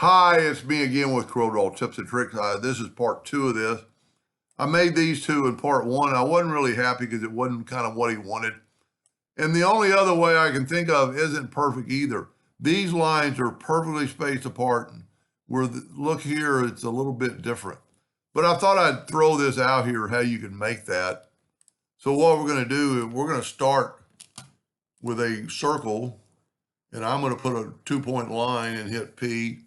Hi, it's me again with Corel Tips and Tricks. This is part 2 of this. I made these two in part 1. I wasn't really happy because it wasn't kind of what he wanted. And the only other way I can think of isn't perfect either. These lines are perfectly spaced apart. Look here, it's a little bit different. But I thought I'd throw this out here, how you can make that. So what we're going to do is we're going to start with a circle. And I'm going to put a 2-point line and hit P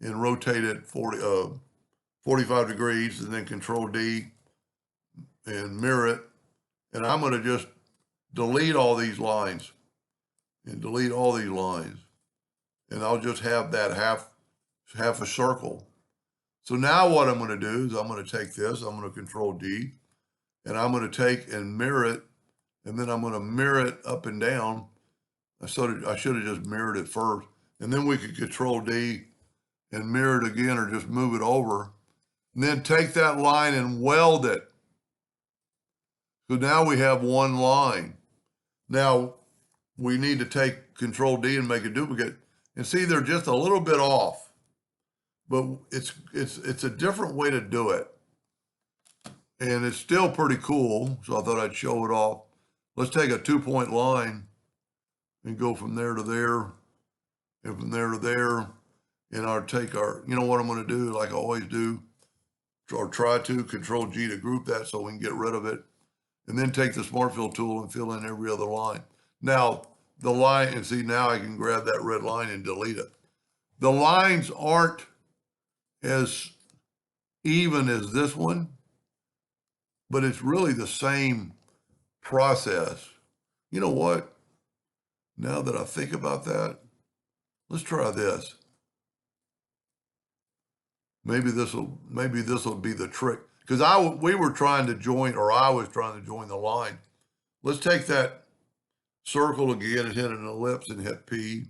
and rotate it 45 degrees, and then Control D and mirror it. And I'm going to just delete all these lines and delete all these lines. And I'll just have that half a circle. So now what I'm going to do is I'm going to take this, I'm going to Control D, and I'm going to take and mirror it, and then I'm going to mirror it up and down. I should have just mirrored it first, and then we could Control D and mirror it again, or just move it over, and then take that line and weld it. So now we have one line. Now we need to take Control D and make a duplicate, and see they're just a little bit off, but it's a different way to do it, and it's still pretty cool. So I thought I'd show it off. Let's take a 2-point line and go from there to there, and from there to there. And I'll take our, you know what I'm going to do, like I always do, or try to, Control G to group that so we can get rid of it. And then take the Smart Fill tool and fill in every other line. Now, the line, and see now I can grab that red line and delete it. The lines aren't as even as this one, but it's really the same process. You know what? Now that I think about that, let's try this. Maybe this will be the trick, because we were trying to join, or I was trying to join the line. Let's take that circle again and hit an ellipse and hit P,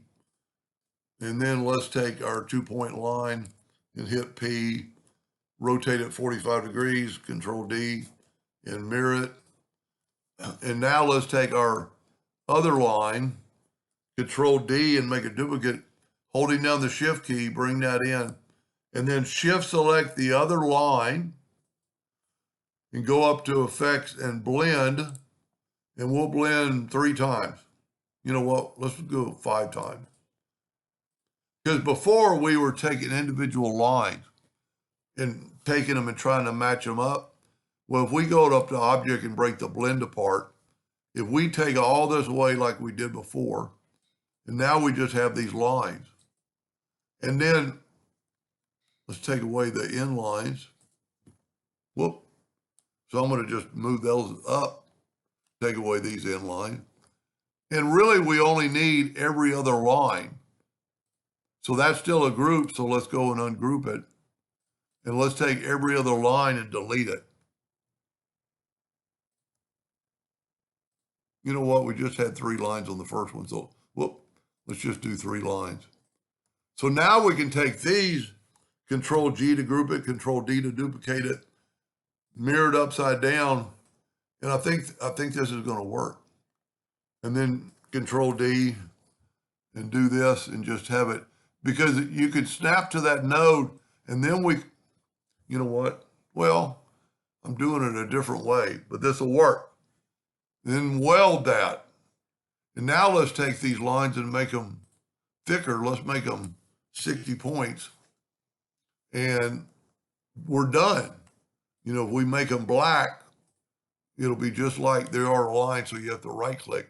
and then let's take our 2-point line and hit P, rotate it 45 degrees, Control D, and mirror it. And now let's take our other line, Control D, and make a duplicate, holding down the Shift key, bring that in. And then Shift select the other line and go up to Effects and Blend, and we'll blend 3 times. You know what? Let's go 5 times. Because before we were taking individual lines and taking them and trying to match them up. Well, if we go up to Object and break the blend apart, if we take all this away like we did before, and now we just have these lines. And then let's take away the end lines. Whoop. So I'm going to just move those up, take away these end lines. And really, we only need every other line. So that's still a group, so let's go and ungroup it. And let's take every other line and delete it. You know what? We just had 3 lines on the first one, so whoop, let's just do 3 lines. So now we can take these, Control G to group it, Control D to duplicate it, mirror it upside down, and I think this is going to work. And then Control D and do this and just have it, because you could snap to that node, and then you know what? Well, I'm doing it a different way, but this will work. Then weld that. And now let's take these lines and make them thicker. Let's make them 60 points. And we're done. You know, if we make them black, it'll be just like there are lines, so you have to right click.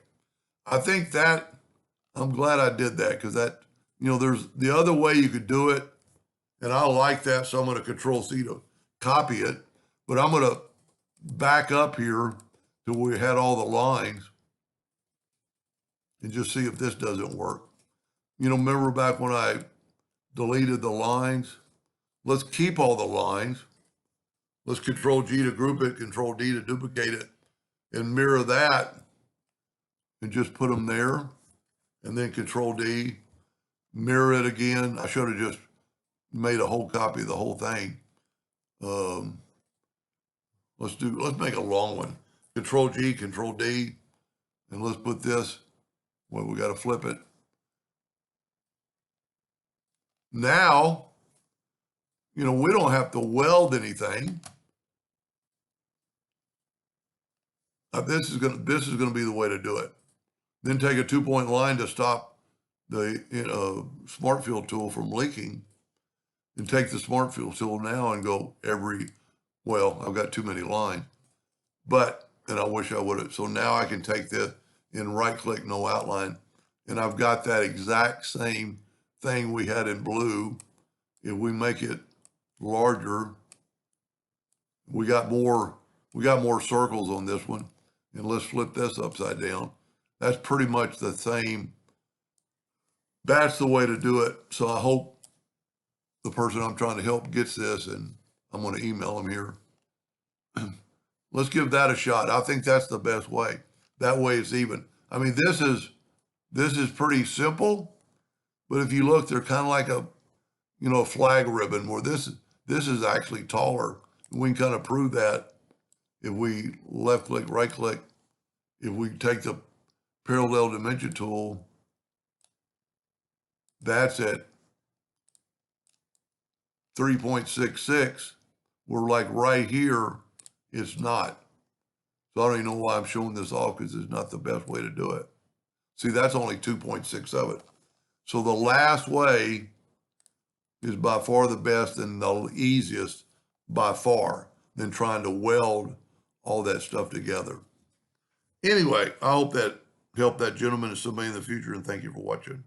I think that, I'm glad I did that, because that, you know, there's the other way you could do it, and I like that, so I'm going to Control C to copy it, but I'm going to back up here till we had all the lines and just see if this doesn't work. You know, remember back when I deleted the lines? Let's keep all the lines. Let's Control G to group it, Control D to duplicate it, and mirror that, and just put them there. And then Control D, mirror it again. I should have just made a whole copy of the whole thing. Let's make a long one. Control G, Control D, and let's put this, well, we got to flip it. Now you know, we don't have to weld anything. This is gonna be the way to do it. Then take a 2-point line to stop the smart field tool from leaking, and take the smart field tool now and go well, I've got too many lines, and I wish I would have. So now I can take this and right click, no outline, and I've got that exact same thing we had in blue. If we make it larger, we got more circles on this one. And let's flip this upside down. That's pretty much the same. That's the way to do it. So I hope the person I'm trying to help gets this, and I'm going to email them here. Let's give that a shot. I think that's the best way. That way it's even. I mean, this is pretty simple, but if you look, they're kind of like a flag ribbon, where this is actually taller. We can kind of prove that if we left click, right click. If we take the parallel dimension tool, that's at 3.66. We're like right here, it's not. So I don't even know why I'm showing this off, because it's not the best way to do it. See, that's only 2.6 of it. So the last way is by far the best and the easiest by far than trying to weld all that stuff together. Anyway, I hope that helped that gentleman and somebody in the future, and thank you for watching.